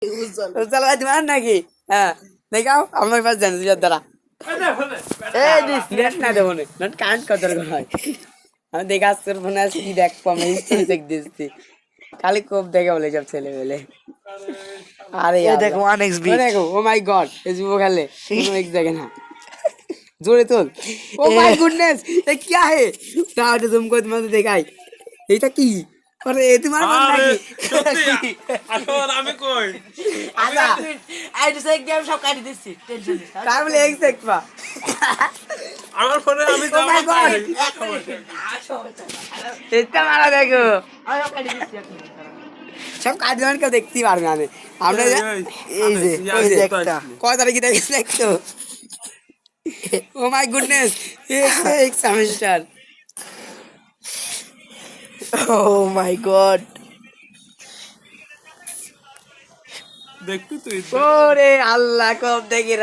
উজ্জ্বল ভাই তোমার নাকি? হ্যাঁ দেখাও আমার পাশ জানি দুজার দ্বারা নেট না দেবো নেট কারেন্ট কত রকম হয়। আমি দেখে আসতে ফোনে আসছি কি দেখবো আমি হিস্টোরি দেখ দিচ্ছি খালি কোপ দেখে বলে সব ছেলে মেলে। আরে দেখো 1xB দেখো ও মাই গড ফেসবুক খেলে কোনো এক জায়গায় না जोड़े তোল ও মাই গুডনেস এ क्या है তাহলে तुमको তোমাকে দেখাই এটা কি আরে তোমার মন নাকি সত্যি আসল আমি কই আচ্ছা আই দিছে গেম সব কাটি দিছি টেনশন নেই কার বলে এক দেখবা আমার ফোনে আমি ও মাই গড এটা মারা দেখো আমি সব কাটি দিছি সব কাজমান কেউ দেখতেই পারবে না আমরা এই যে একটা কয় তারিখে দেখছো ও মাই গুডনেস এক সেমিস্টার ও মাই গড দেখবি তুই ওরে আল্লাহ কব দেখি